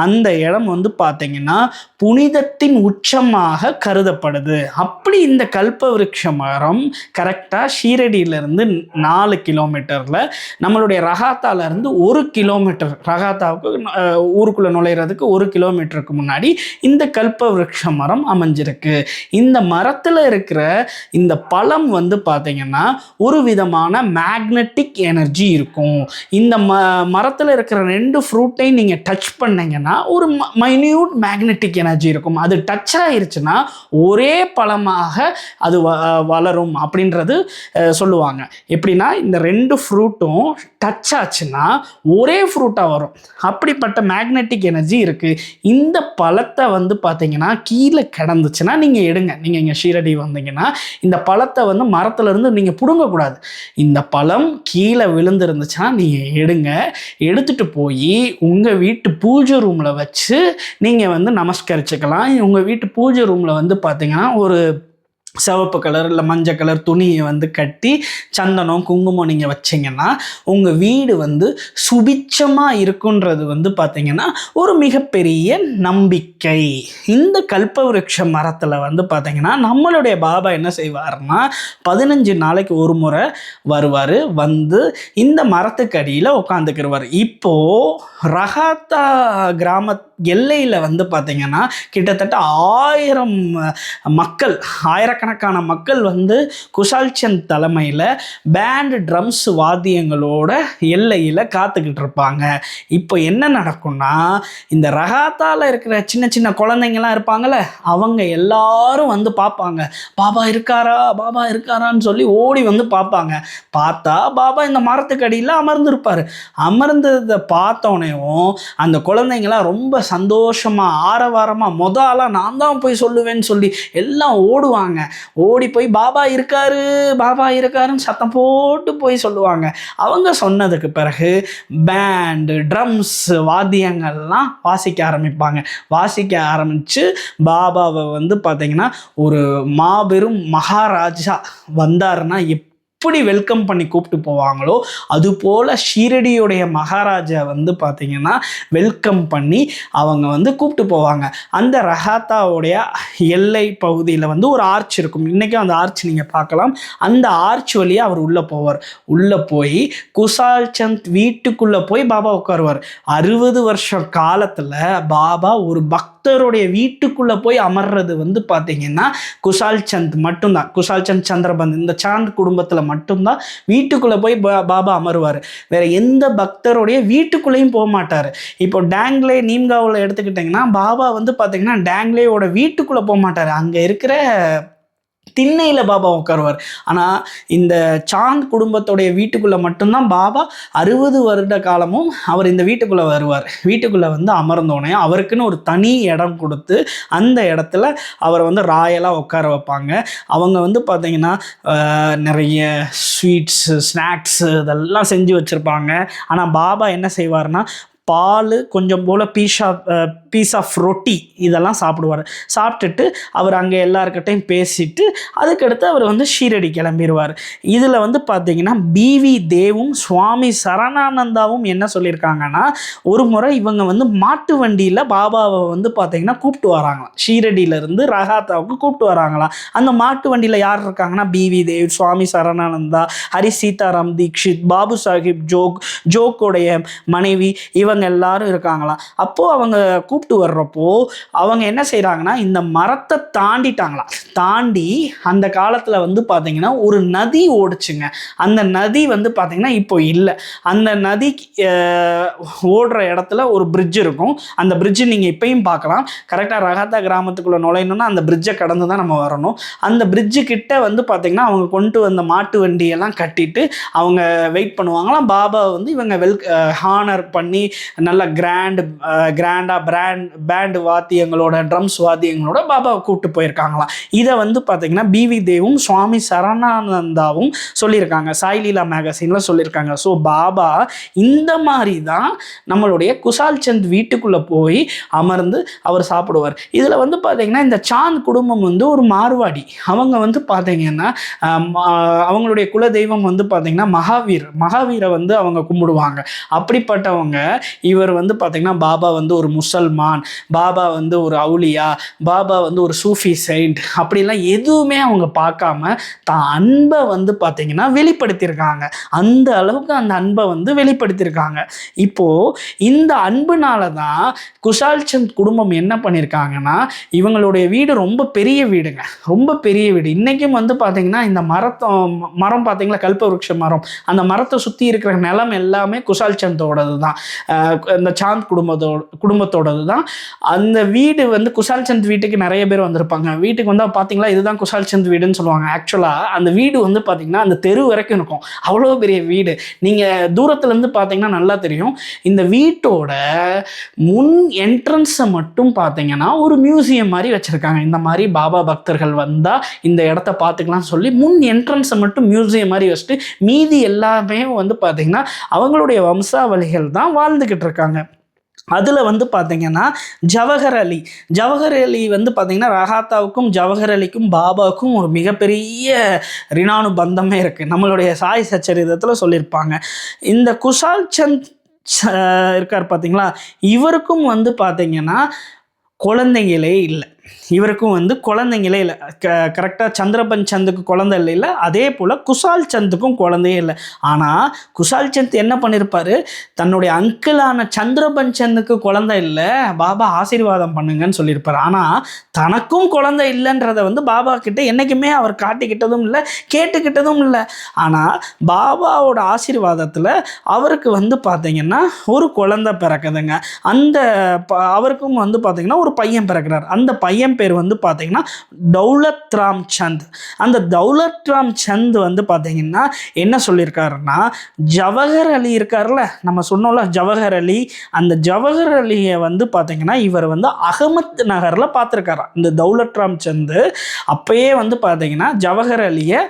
அந்த இடம் வந்து பார்த்தீங்கன்னா புனிதத்தின் உச்சமாக கருதப்படுது. அப்படி இந்த கல்பவருஷ மரம் கரெக்டாக ஷீரடியிலேருந்து 4 கிலோமீட்டரில், நம்மளுடைய ரகாத்தாலேருந்து 1 கிலோமீட்டர், ரகாத்தாவுக்கு ஊருக்குள்ளே நுழையிறதுக்கு 1 கிலோமீட்டருக்கு முன்னாடி இந்த கல்பவருஷ மரம் அமைஞ்சிருக்கு. இந்த மரத்தில் இருக்கிற இந்த பழம் வந்து பார்த்தீங்கன்னா ஒரு விதமான மேக்னெட்டிக் எனர்ஜி இருக்கும். இந்த மரத்தில் இருக்கிற 2 ஃப்ரூட்டையும் நீங்கள் டச் பண்ணீங்கன்னா ஒரு மைன்யூட் மேக்னெட்டிக் எனர்ஜி இருக்கும். அது டச் ஆயிருச்சுன்னா ஒரே பழமாக அது வளரும் அப்படின்றது சொல்லுவாங்க. எப்படின்னா இந்த 2 ஃப்ரூட்டும் டச் ஆச்சுன்னா ஒரே ஃப்ரூட்டாக வரும். அப்படிப்பட்ட மேக்னெட்டிக் எனர்ஜி இருக்குது. இந்த பழத்தை வந்து பார்த்தீங்கன்னா கீழே கிடந்துச்சுன்னா நீங்கள் எடுங்க. நீங்கள் இங்கே ஷீரடி வந்தீங்கன்னா இந்த பழத்தை வந்து மரத்துலேருந்து நீங்கள் பிடுங்கக்கூடாது. இந்த பழம் கீழே விழுந்துருந்துச்சுன்னா நீங்கள் எடுங்க. எடுத்துகிட்டு போய் உங்கள் வீட்டு பூஜை ரூமில் வச்சு நீங்கள் வந்து நமஸ்கரிச்சுக்கலாம். உங்கள் வீட்டு பூஜை ரூமில் வந்து பார்த்தீங்கன்னா ஒரு சிவப்பு கலர் இல்லை மஞ்சள் கலர் துணியை வந்து கட்டி சந்தனம் குங்குமம் நீங்கள் வச்சிங்கன்னா உங்கள் வீடு வந்து சுபிட்சமாக இருக்குன்றது வந்து பார்த்திங்கன்னா ஒரு மிகப்பெரிய நம்பிக்கை. இந்த கல்பவருஷ மரத்தில் வந்து பார்த்திங்கன்னா நம்மளுடைய பாபா என்ன செய்வார்னா 15 நாளைக்கு ஒரு முறை வருவார். வந்து இந்த மரத்துக்கு அடியில் உட்காந்துக்கிடுவார். இப்போது ரகாத்தா கிராம எல்லையில் வந்து பார்த்திங்கன்னா கிட்டத்தட்ட 1000 மக்கள், ஆயிரக்கணக்கான மக்கள் வந்து குஷால் சந்த் தலைமையில் பேண்டு ட்ரம்ஸ் வாத்தியங்களோட எல்லையில் காத்துக்கிட்டு இருப்பாங்க. இப்போ என்ன நடக்கும்னா இந்த ரகாத்தாவில் இருக்கிற சின்ன சின்ன குழந்தைங்களாம் இருப்பாங்கள்ல, அவங்க எல்லாரும் வந்து பார்ப்பாங்க. பாபா இருக்காரா பாபா இருக்காரான்னு சொல்லி ஓடி வந்து பார்ப்பாங்க. பார்த்தா பாபா இந்த மரத்துக்கு அடியில் அமர்ந்திருப்பார். அமர்ந்ததை பார்த்தோன்னேவும் அந்த குழந்தைங்களாம் ரொம்ப சந்தோஷமாக ஆரவாரமாக ஆளாக நான் தான் போய் சொல்லுவேன்னு சொல்லி எல்லாம் ஓடுவாங்க. ஓடி போய் பாபா இருக்காருன்னு சத்தம் போட்டு போய் சொல்லுவாங்க. அவங்க சொன்னதுக்கு பிறகு பேண்டு ட்ரம்ஸ் வாத்தியங்கள்லாம் வாசிக்க ஆரம்பித்து பாபாவை வந்து பார்த்திங்கன்னா ஒரு மாபெரும் மகாராஜா வந்தாருன்னா எப்படி வெல்கம் பண்ணி கூப்பிட்டு போவாங்களோ அதுபோல் ஷீரடியுடைய மகாராஜா வந்து பார்த்திங்கன்னா வெல்கம் பண்ணி அவங்க வந்து கூப்பிட்டு போவாங்க. அந்த ரகாத்தாவுடைய எல்லை பகுதியில் வந்து ஒரு ஆர்ச் இருக்கும். இன்றைக்கும் அந்த ஆர்ச் நீங்கள் பார்க்கலாம். அந்த ஆர்ச் வழியாக அவர் உள்ளே போவார். உள்ளே போய் குஷால் சந்த் வீட்டுக்குள்ளே போய் பாபா உட்காருவார். 60 வருஷம் காலத்தில் பாபா ஒரு பக்தருடைய வீட்டுக்குள்ளே போய் அமர்றது வந்து பார்த்திங்கன்னா குஷால் சந்த் மட்டும்தான். குஷால் சந்த் சந்திரபந்த் இந்த சாந்த் குடும்பத்தில் மட்டும்தான் வீட்டுக்குள்ளே போய் பாபா அமருவார். வேற எந்த பக்தருடைய வீட்டுக்குள்ளேயும் போக மாட்டார். இப்போ டேங்லே நீம்காவில் எடுத்துக்கிட்டிங்கன்னா பாபா வந்து பார்த்திங்கன்னா டேங்லேயோட வீட்டுக்குள்ளே போக மாட்டார். அங்கே இருக்கிற திண்ணையில் பாபா உட்காருவார். ஆனால் இந்த சாந்த் குடும்பத்துடைய வீட்டுக்குள்ளே மட்டும்தான் பாபா 60 வருட காலமும் அவர் இந்த வீட்டுக்குள்ளே வருவார். வீட்டுக்குள்ளே வந்து அமர்ந்தோடனே அவருக்குன்னு ஒரு தனி இடம் கொடுத்து அந்த இடத்துல அவரை வந்து ராயலாக உட்கார வைப்பாங்க. அவங்க வந்து பார்த்திங்கன்னா நிறைய ஸ்வீட்ஸு ஸ்நாக்ஸு இதெல்லாம் செஞ்சு வச்சுருப்பாங்க. ஆனால் பாபா என்ன செய்வார்னா பால் கொஞ்சம் போல் பீஸ் ஆஃப் ரொட்டி இதெல்லாம் சாப்பிடுவார். சாப்பிட்டுட்டு அவர் அங்கே எல்லாருக்கிட்டையும் பேசிட்டு அதுக்கடுத்து அவர் வந்து ஷீரடி கிளம்பிடுவார். இதில் வந்து பார்த்திங்கன்னா பிவி தேவும் சுவாமி சரணானந்தாவும் என்ன சொல்லியிருக்காங்கன்னா ஒரு முறை இவங்க வந்து மாட்டு வண்டியில் பாபாவை வந்து பார்த்திங்கன்னா கூப்பிட்டு வராங்களாம். ஷீரடியிலேருந்து ரகாத்தாவுக்கு கூப்பிட்டு வராங்களாம். அந்த மாட்டு வண்டியில் யார் இருக்காங்கன்னா பிவி தேவ், சுவாமி சரணானந்தா, ஹரி சீதாராம் தீக்ஷித், பாபு சாஹிப் ஜோக்கோடைய மனைவி, இவங்க எல்லாரும் இருக்காங்களாம். அப்போது அவங்க கூப்பிட்டு வர்றப்போ அவங்க என்ன செய்கிறாங்கன்னா இந்த மரத்தை தாண்டிட்டாங்களாம். தாண்டி அந்த காலத்தில் வந்து பார்த்திங்கன்னா ஒரு நதி ஓடுச்சுங்க. அந்த நதி வந்து பார்த்திங்கன்னா இப்போ இல்லை. அந்த நதி ஓடுற இடத்துல ஒரு பிரிட்ஜ் இருக்கும். அந்த பிரிட்ஜு நீங்கள் இப்பயும் பார்க்கலாம். கரெக்டாக ரகாத்தா கிராமத்துக்குள்ளே நுழையணும்னா அந்த பிரிட்ஜை கடந்து தான் நம்ம வரணும். அந்த பிரிட்ஜு கிட்ட வந்து பார்த்திங்கன்னா அவங்க கொண்டு வந்த மாட்டு வண்டியெல்லாம் கட்டிட்டு அவங்க வெயிட் பண்ணுவாங்களாம். பாபா வந்து இவங்க ஹானர் பண்ணி நல்ல கிராண்டாக பேண்டு வாத்தியங்களோட ட்ரம்ஸ் வாத்தியங்களோட பாபாவை கூப்பிட்டு போயிருக்காங்களாம். இதை வந்து பார்த்திங்கன்னா பிவி தேவும் சுவாமி சரணானந்தாவும் சொல்லியிருக்காங்க. சாய்லீலா மேகசினில் சொல்லியிருக்காங்க. ஸோ பாபா இந்த மாதிரி தான் நம்மளுடைய குசால் சந்த் வீட்டுக்குள்ளே போய் அமர்ந்து அவர் சாப்பிடுவார். இதில் வந்து பார்த்திங்கன்னா இந்த சாந்த் குடும்பம் வந்து ஒரு மார்வாடி. அவங்க வந்து பார்த்திங்கன்னா அவங்களுடைய குலதெய்வம் வந்து பார்த்திங்கன்னா மகாவீரை வந்து அவங்க கும்பிடுவாங்க. அப்படிப்பட்டவங்க இவர் வந்து பார்த்திங்கன்னா பாபா வந்து ஒரு முசல்மான், பாபா வந்து ஒரு அவுலியா, பாபா வந்து ஒரு சூஃபி செயின்ட் அப்படிலாம் எதுவுமே அவங்க பார்க்காம தான் அன்பை வந்து பார்த்திங்கன்னா வெளிப்படுத்தியிருக்காங்க. அந்த அளவுக்கு அந்த அன்பை வந்து வெளிப்படுத்தியிருக்காங்க. இப்போது இந்த அன்புனால தான் குசால் சந்த் குடும்பம் என்ன பண்ணியிருக்காங்கன்னா இவங்களுடைய வீடு ரொம்ப பெரிய வீடுங்க, ரொம்ப பெரிய வீடு. இன்றைக்கும் வந்து பார்த்திங்கன்னா இந்த மரம் பார்த்திங்களா, கல்பவருஷ மரம், அந்த மரத்தை சுற்றி இருக்கிற நிலம் எல்லாமே குசால் சந்தோடது தான், இந்த சாந்த் குடும்பத்தோடது தான். அந்த வீடு வந்து குசால் சந்த் வீட்டுக்கு நிறைய பேர் வந்திருப்பாங்க. வீட்டுக்கு வந்தால் பார்த்தீங்களா இதுதான் குசால் சந்த் வீடுன்னு சொல்லுவாங்க. ஆக்சுவலாக அந்த வீடு வந்து பார்த்திங்கன்னா அந்த தெரு வரைக்கும் இருக்கும். அவ்வளோ பெரிய வீடு. நீங்கள் தூரத்துலேருந்து பார்த்தீங்கன்னா நல்லா தெரியும். இந்த வீட்டோட முன் என்ட்ரன்ஸை மட்டும் பார்த்தீங்கன்னா ஒரு மியூசியம் மாதிரி வச்சுருக்காங்க. இந்த மாதிரி பாபா பக்தர்கள் வந்தால் இந்த இடத்த பார்த்துக்கலாம் சொல்லி முன் என்ட்ரன்ஸை மட்டும் மியூசியம் மாதிரி வச்சுட்டு மீதி எல்லாமே வந்து பார்த்திங்கன்னா அவங்களுடைய வம்சாவளிகள் தான் வாழ்ந்துக்கிட்டு இருக்காங்க. அதில் வந்து பார்த்திங்கன்னா ஜவஹர் அலி வந்து பார்த்திங்கன்னா ரஹாத்தாவுக்கும் ஜவஹர் அலிக்கும் பாபாவுக்கும் ஒரு மிகப்பெரிய ரிணானு பந்தமே இருக்குது. நம்மளுடைய சாய் சச்சரிதத்தில் சொல்லியிருப்பாங்க. இந்த குசால் சந்த் இருக்கார் பார்த்திங்களா, இவருக்கும் வந்து பார்த்திங்கன்னா குழந்தைங்களே இல்லை. இவருக்கும் வந்து குழந்தைங்களே இல்லை. கரெக்டாக சந்திரபன் சந்துக்கு குழந்தை இல்லை. அதே போல் குசால் சந்துக்கும் குழந்தையே இல்லை. ஆனால் குசால் சந்த் என்ன பண்ணியிருப்பார், தன்னுடைய அங்கிளான சந்திரபன் சந்துக்கு குழந்தை இல்லை, பாபா ஆசீர்வாதம் பண்ணுங்கன்னு சொல்லியிருப்பார். ஆனால் தனக்கும் குழந்தை இல்லைன்றதை வந்து பாபா கிட்ட என்றைக்குமே அவர் காட்டிக்கிட்டதும் இல்லை, கேட்டுக்கிட்டதும் இல்லை. ஆனால் பாபாவோட ஆசீர்வாதத்தில் அவருக்கு வந்து பார்த்திங்கன்னா ஒரு குழந்தை பிறக்குதுங்க. அந்த அவருக்கும் வந்து பார்த்திங்கன்னா ஒரு பையன் பிறக்கிறார். அந்த பையன் பேர் வந்து பார்த்தீங்கன்னா தௌலத் ராம் சந்த். அந்த தௌலத் ராம் சந்த் வந்து பார்த்தீங்கன்னா என்ன சொல்லியிருக்காருன்னா, ஜவஹர் அலி இருக்கார்ல, நம்ம சொன்னோம்ல ஜவஹர் அலி, அந்த ஜவஹர் அலியை வந்து பார்த்தீங்கன்னா இவர் வந்து அகமத் நகரில் பார்த்துருக்காரா. இந்த தௌலத் ராம் சந்த் அப்பயே வந்து பார்த்தீங்கன்னா ஜவஹர் அலியை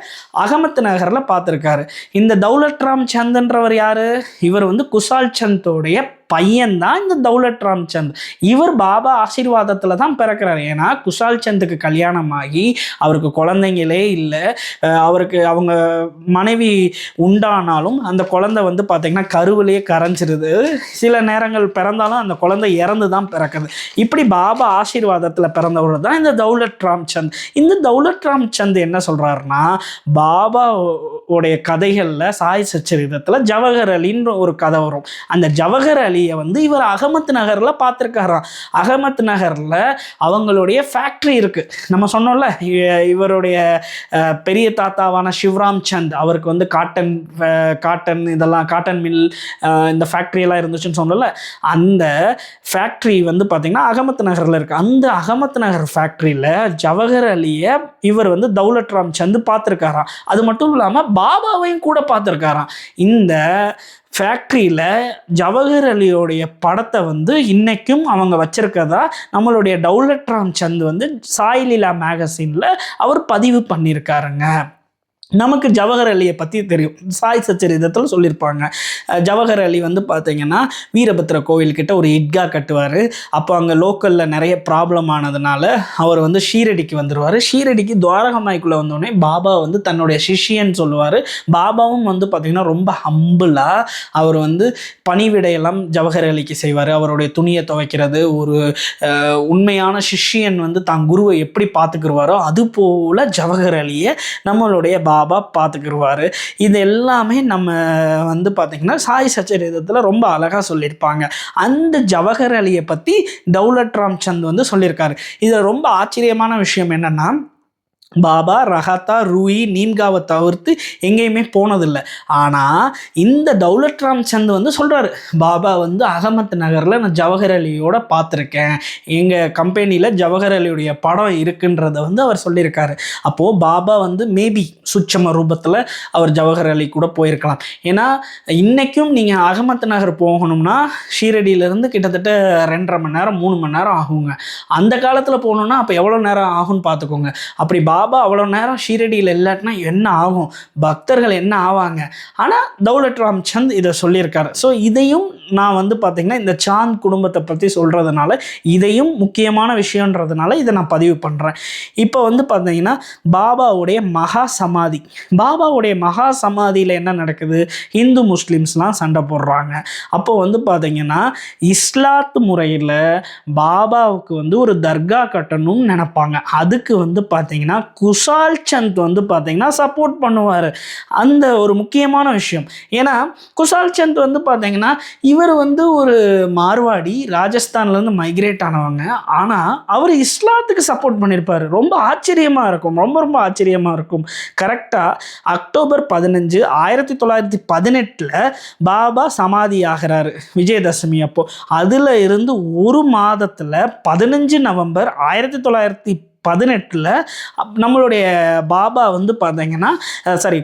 அகமத் நகரில் பார்த்துருக்காரு. இந்த தௌலத் ராம் சந்த்ன்றவர் யார், இவர் வந்து குசால் சந்தோடைய பையன்தான் இந்த தௌலத் ராம் சந்த். இவர் பாபா ஆசீர்வாதத்தில் தான் பிறக்கிறார். ஏன்னா குசால் சந்துக்கு கல்யாணம் ஆகி அவருக்கு குழந்தைங்களே இல்லை. அவருக்கு அவங்க மனைவி உண்டானாலும் அந்த குழந்தை வந்து பார்த்திங்கன்னா கருவிலேயே கரைஞ்சிருது. சில நேரங்கள் பிறந்தாலும் அந்த குழந்தை இறந்து தான் பிறக்குது. இப்படி பாபா ஆசீர்வாதத்தில் பிறந்தவர் தான் இந்த தௌலத் ராம் சந்த். இந்த தௌலத் ராம் சந்த் என்ன சொல்கிறாருன்னா, பாபாவுடைய கதைகளில் சாய் சச்சரிதத்தில் ஜவஹர் அலின்னு ஒரு கதை வரும். அந்த ஜவஹர் அலி வந்து இவர் அகமத் நகர்ல பார்த்துருக்காராம். அகமத் நகர்ல அவங்களுடைய ஃபேக்ட்ரி இருக்கு. நம்ம சொன்னோம்ல இவருடைய பெரிய தாத்தாவான சிவராம் சந்த், அவருக்கு வந்து காட்டன் இதெல்லாம் காட்டன் மில் இந்த ஃபேக்ட்ரி எல்லாம் இருந்துச்சுன்னு சொன்னோம்ல, அந்த ஃபேக்ட்ரி வந்து பார்த்தீங்கன்னா அகமத் நகர்ல இருக்கு. அந்த அகமத் நகர் ஃபேக்ட்ரியில ஜவஹர் அலியை இவர் வந்து தௌலத் ராம் சந்த் பார்த்துருக்காராம். அது மட்டும் இல்லாமல் பாபாவையும் கூட பார்த்துருக்காராம். இந்த ஃபேக்ட்ரியில் ஜவஹர் அலியோடைய படத்தை வந்து இன்றைக்கும் அவங்க வச்சுருக்கதா நம்மளுடைய தௌலத் ராம் சந்த் வந்து சாய்லீலா மேகசினில் அவர் பதிவு பண்ணியிருக்காருங்க. நமக்கு ஜவஹர் அலியை பற்றி தெரியும், சாய் சச்சரிதத்தில் சொல்லியிருப்பாங்க. ஜவஹர் அலி வந்து பார்த்திங்கன்னா வீரபத்ர கோவில்கிட்ட ஒரு இட்கா கட்டுவார். அப்போ அங்கே லோக்கலில் நிறைய ப்ராப்ளம் ஆனதுனால அவர் வந்து ஷீரடிக்கு வந்துடுவார். ஷீரடிக்கு துவாரகமாய்க்குள்ளே வந்தோடனே பாபா வந்து தன்னுடைய சிஷியன்னு சொல்லுவார். பாபாவும் வந்து பார்த்திங்கன்னா ரொம்ப ஹம்பிளாக அவர் வந்து பணிவிடையெல்லாம் ஜவஹர் அலிக்கு செய்வார். அவருடைய துணியை துவைக்கிறது, ஒரு உண்மையான சிஷியன் வந்து தான் குருவை எப்படி பார்த்துக்குருவாரோ அது போல் ஜவஹர் அலியை நம்மளுடைய பாபா பாபா பார்த்துக்கிடுவார். இது எல்லாமே நம்ம வந்து பார்த்திங்கன்னா சாய் சச்சரிதத்தில் ரொம்ப அழகாக சொல்லியிருப்பாங்க. அந்த ஜவஹர் அலியை பற்றி தௌலத் ராம் சந்த் வந்து சொல்லியிருக்காரு. இதில் ரொம்ப ஆச்சரியமான விஷயம் என்னென்னா, பாபா ரஹாத்தா, ரூயி, நீம்காவை தவிர்த்து எங்கேயுமே போனதில்லை. ஆனால் இந்த தௌலத் ராம் சந்த் வந்து சொல்கிறாரு, பாபா வந்து அகமத் நகரில் நான் ஜவஹர் அலியோட பார்த்துருக்கேன், எங்கள் கம்பெனியில் ஜவஹர் அலியுடைய படம் இருக்குன்றத வந்து அவர் சொல்லியிருக்காரு. அப்போது பாபா வந்து மேபி சுட்சம ரூபத்தில் அவர் ஜவஹர் அலி கூட போயிருக்கலாம். ஏன்னா இன்றைக்கும் நீங்கள் அகமத் நகர் போகணும்னா ஷீரடியிலேருந்து கிட்டத்தட்ட 2.5 மணி நேரம் 3 மணி நேரம் ஆகுங்க. அந்த காலத்தில் போகணுன்னா அப்போ எவ்வளோ நேரம் ஆகும்னு பார்த்துக்கோங்க. அப்படி பாபா அவ்வளோ நேரம் ஷீரடியில் இல்லாட்டினா என்ன ஆகும், பக்தர்கள் என்ன ஆவாங்க. ஆனால் தௌலத் ராம் சந்த் இதை சொல்லியிருக்காரு. ஸோ இதையும் நான் வந்து பார்த்திங்கன்னா இந்த சாந்த் குடும்பத்தை பற்றி சொல்கிறதுனால, இதையும் முக்கியமான விஷயன்றதுனால இதை நான் பதிவு பண்ணுறேன். இப்போ வந்து பார்த்திங்கன்னா பாபாவுடைய மகா சமாதி, பாபாவுடைய மகா சமாதியில் என்ன நடக்குது, இந்து முஸ்லீம்ஸ்லாம் சண்டை போடுறாங்க. அப்போ வந்து பார்த்திங்கன்னா இஸ்லாத்து முறையில் பாபாவுக்கு வந்து ஒரு தர்கா கட்டணும்னு நினைப்பாங்க. அதுக்கு வந்து பார்த்திங்கன்னா குஷால் சந்த் வந்து பார்த்திங்கன்னா சப்போர்ட் பண்ணுவார். அந்த ஒரு முக்கியமான விஷயம். ஏன்னா குஷால் சந்த் வந்து பார்த்திங்கன்னா இவர் வந்து ஒரு மார்வாடி, ராஜஸ்தான்லேருந்து மைக்ரேட் ஆனவங்க. ஆனால் அவர் இஸ்லாத்துக்கு சப்போர்ட் பண்ணியிருப்பார். ரொம்ப ஆச்சரியமாக இருக்கும், ரொம்ப ரொம்ப ஆச்சரியமாக இருக்கும். கரெக்டாக அக்டோபர் 15, 1918 பாபா சமாதி ஆகிறாரு, விஜயதசமி அப்போது. அதில் இருந்து ஒரு மாதத்தில் 15 நவம்பர் 1918 நம்மளுடைய பாபா வந்து பார்த்தீங்கன்னா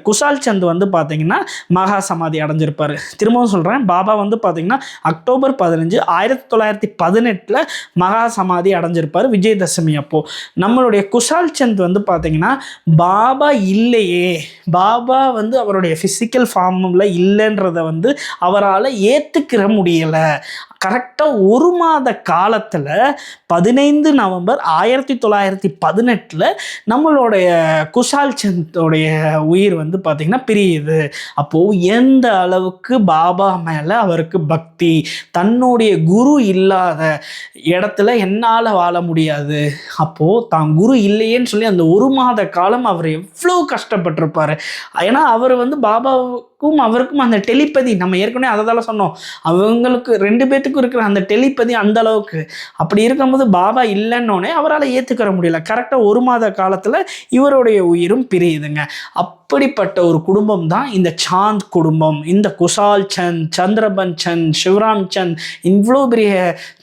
குஷால் சந்த் வந்து பார்த்தீங்கன்னா மகா சமாதி அடைஞ்சிருப்பார். திரும்பவும் சொல்கிறேன், பாபா வந்து பார்த்தீங்கன்னா அக்டோபர் 15, 1918 மகா சமாதி அடைஞ்சிருப்பார் விஜயதசமி அப்போது. நம்மளுடைய குஷால் சந்த் வந்து பார்த்தீங்கன்னா பாபா இல்லையே, பாபா வந்து அவருடைய ஃபிசிக்கல் ஃபார்மில் இல்லைன்றதை வந்து அவரால் ஏற்றுக்கிற முடியலை. கரெக்டாக ஒரு மாத காலத்தில் 15 நவம்பர் 1918 நம்மளுடைய குஷால் சந்தோடைய உயிர் வந்து பார்த்திங்கன்னா பிரியுது. அப்போது எந்த அளவுக்கு பாபா மேலே அவருக்கு பக்தி, தன்னுடைய குரு இல்லாத இடத்துல என்னால் வாழ முடியாது, அப்போது தான் குரு இல்லையேன்னு சொல்லி அந்த ஒரு மாத காலம் அவர் எவ்வளோ கஷ்டப்பட்டிருப்பார். ஏன்னா அவர் வந்து பாபாவுக்கும் அவருக்கும் அந்த டெலிபதி, நம்ம ஏற்கனவே அதை தான் சொன்னோம், அவங்களுக்கு 2 பேத்துக்கும் இருக்கிற அந்த டெலிபதி அந்த அளவுக்கு. அப்படி இருக்கும்போது பாபா இல்லைன்னொன்னே அவரால் ஏற்றுக்கிற முடியல. கரெக்டாக ஒரு மாத காலத்தில் இவருடைய உயிரும் பிரியுதுங்க. அப்படிப்பட்ட ஒரு குடும்பம் தான் இந்த சாந்த் குடும்பம். இந்த குஷால் சந்த், சந்திரபன் சந்த், சிவராம் சந்த், இவ்வளோ பெரிய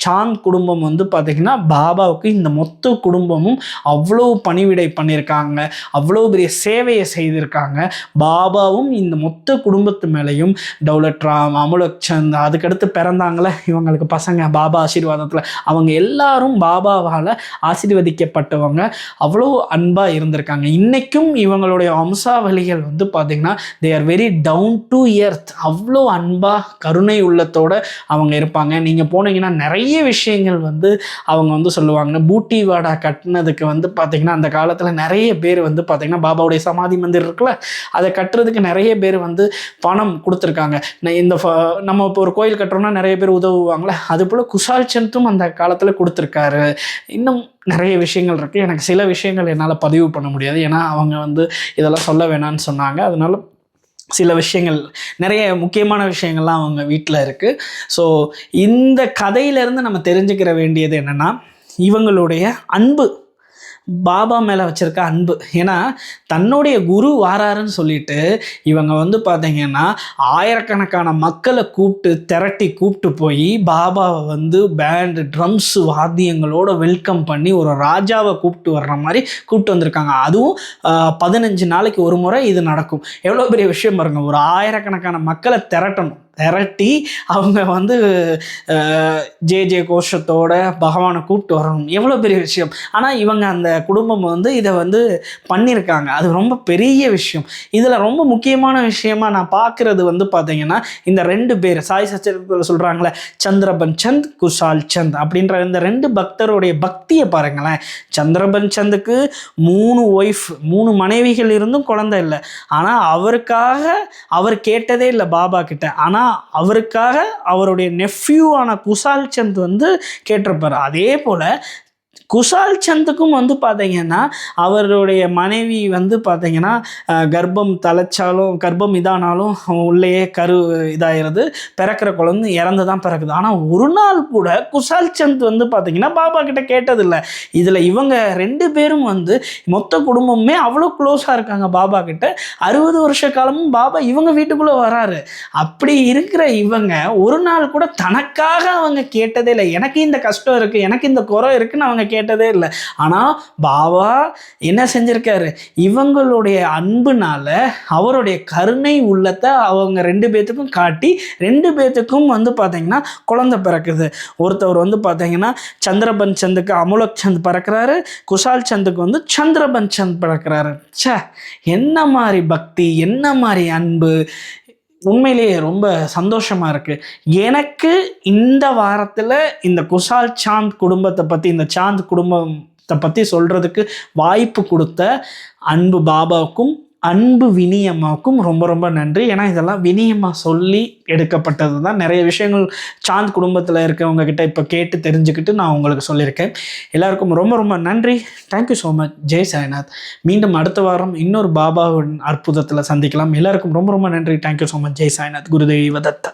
சாந்த் குடும்பம் வந்து பார்த்திங்கன்னா பாபாவுக்கு இந்த மொத்த குடும்பமும் அவ்வளோ பணிவிடை பண்ணியிருக்காங்க, அவ்வளோ பெரிய சேவையை செய்திருக்காங்க. பாபாவும் இந்த மொத்த குடும்பத்து மேலேயும் தௌலத் ராம், அமுலக் சந்த், அதுக்கடுத்து பிறந்தாங்களே இவங்களுக்கு பசங்க பாபா ஆசீர்வாதத்தில், அவங்க எல்லாரும் பாபாவால் ஆசீர்வதிக்கப்பட்டவங்க. அவ்வளோ அன்பாக இருந்திருக்காங்க. இன்றைக்கும் இவங்களுடைய வம்சாவளிகள் வந்து பார்த்திங்கன்னா they are very down to earth. அவ்வளோ அன்பாக கருணை உள்ளத்தோடு அவங்க இருப்பாங்க. நீங்கள் போனீங்கன்னா நிறைய விஷயங்கள் வந்து அவங்க வந்து சொல்லுவாங்க. பூட்டி வாடா கட்டினதுக்கு வந்து பார்த்திங்கன்னா அந்த காலத்தில் நிறைய பேர் வந்து பார்த்திங்கன்னா பாபாவுடைய சமாதி மந்திர் இருக்குல்ல, அதை கட்டுறதுக்கு நிறைய பேர் வந்து பணம் கொடுத்துருக்காங்க. நம்ம இப்போ ஒரு கோயில் கட்டுறோம்னா நிறைய பேர் உதவுவாங்களே, அதுபோல் குஷால் சந்தும் அந்த காலத்தில் கொடுத்துருக்காரு. இன்னும் நிறைய விஷயங்கள் இருக்குது. எனக்கு சில விஷயங்கள் என்னால் பதிவு பண்ண முடியாது, ஏன்னா அவங்க வந்து இதெல்லாம் சொல்ல வேணான்னு சொன்னாங்க. அதனால சில விஷயங்கள், நிறைய முக்கியமான விஷயங்கள்லாம் அவங்க வீட்டில் இருக்குது. ஸோ இந்த கதையிலேருந்து நம்ம தெரிஞ்சுக்கிற வேண்டியது என்னென்னா, இவங்களுடைய அன்பு, பாபா மேலே வச்சுருக்க அன்பு. ஏன்னா தன்னுடைய குரு வாராருன்னு சொல்லிட்டு இவங்க வந்து பார்த்திங்கன்னா ஆயிரக்கணக்கான மக்களை திரட்டி கூப்பிட்டு போய் பாபாவை வந்து பேண்டு, ட்ரம்ஸு, வாத்தியங்களோட வெல்கம் பண்ணி ஒரு ராஜாவை கூப்பிட்டு வர்ற மாதிரி கூப்பிட்டு வந்திருக்காங்க. அதுவும் 15 நாளைக்கு ஒரு முறை இது நடக்கும். எவ்வளோ பெரிய விஷயம் பாருங்கள். ஒரு ஆயிரக்கணக்கான மக்களை திரட்டி அவங்க வந்து ஜே கோஷத்தோட பகவானை கூப்பிட்டு வரணும், எவ்வளோ பெரிய விஷயம். ஆனால் இவங்க அந்த குடும்பம் வந்து இதை வந்து பண்ணியிருக்காங்க. அது ரொம்ப பெரிய விஷயம். இதில் ரொம்ப முக்கியமான விஷயமா நான் பார்க்குறது வந்து பார்த்திங்கன்னா இந்த 2 பேர் சாய் சச்சரித்தில் சொல்கிறாங்களே, சந்திரபன் சந்த், குஷால் சந்த் அப்படின்ற இந்த 2 பக்தருடைய பக்தியை பாருங்களேன். சந்திரபன் சந்துக்கு 3 ஒய்ஃப், 3 மனைவிகள் இருந்தும் குழந்தை இல்லை. ஆனால் அவருக்காக அவர் கேட்டதே இல்லை பாபா கிட்ட. ஆனால் அவருக்காக அவருடைய நெஃப்யூவான குஷால் சந்த் வந்து கேட்டிருப்பார். அதே போல் குஷால் சந்துக்கும் வந்து பார்த்தீங்கன்னா அவருடைய மனைவி வந்து பார்த்தீங்கன்னா கர்ப்பம் தலைச்சாலும் கர்ப்பம் இதானாலும் உள்ளேயே இதாகிறது, பிறக்கிற குழந்தை இறந்து தான் பிறக்குது. ஆனால் ஒரு நாள் கூட குஷால் சந்த் வந்து பார்த்தீங்கன்னா பாபா கிட்ட கேட்டதில்லை. இதில் இவங்க 2 பேரும் வந்து மொத்த குடும்பமே அவ்வளோ க்ளோஸாக இருக்காங்க பாபா கிட்ட. 60 வருஷ காலமும் பாபா இவங்க வீட்டுக்குள்ளே வராரு. அப்படி இருக்கிற இவங்க ஒரு நாள் கூட தனக்காக அவங்க கேட்டதே இல்லை. எனக்கு இந்த கஷ்டம் இருக்குது, எனக்கு இந்த குறை இருக்குன்னு அவங்க கேட்டதே இல்லை. ஆனால் பாபா என்ன செஞ்சிருக்காரு, இவங்களுடைய அன்புனால அவருடைய கருணை உள்ளத்தை அவங்க 2 பேத்துக்கும் காட்டி 2 பேத்துக்கும் வந்து பார்த்தீங்கன்னா குழந்தை பிறக்குது. ஒருத்தவர் வந்து பார்த்தீங்கன்னா சந்திரபன் சந்துக்கு அமுலக் சந்த் பிறக்கிறாரு, குஷால் சந்துக்கு வந்து சந்திரபன் சந்த் பிறக்கிறாரு. சே, என்ன மாதிரி பக்தி, என்ன மாதிரி அன்பு! உண்மையிலேயே ரொம்ப சந்தோஷமாக இருக்குது. எனக்கு இந்த வாரத்தில் இந்த குஷால் சாந்த் குடும்பத்தை பற்றி, இந்த சாந்த் குடும்பத்தை பற்றி சொல்கிறதுக்கு வாய்ப்பு கொடுத்த அன்பு பாபாவுக்கும் அன்பு வினி அம்மாவுக்கும் ரொம்ப ரொம்ப நன்றி. ஏன்னா இதெல்லாம் வினி அம்மா சொல்லி எடுக்கப்பட்டது தான். நிறைய விஷயங்கள் சாந்த் குடும்பத்தில் இருக்கவங்க கிட்ட இப்போ கேட்டு தெரிஞ்சுக்கிட்டு நான் உங்களுக்கு சொல்லியிருக்கேன். எல்லாருக்கும் ரொம்ப ரொம்ப நன்றி. Thank you so much. Jai Sainath. மீண்டும் அடுத்த வாரம் இன்னொரு பாபாவின் அற்புதத்தில் சந்திக்கலாம். எல்லாருக்கும் ரொம்ப ரொம்ப நன்றி. Thank you so much. Jai Sainath. Gurudeva Datta.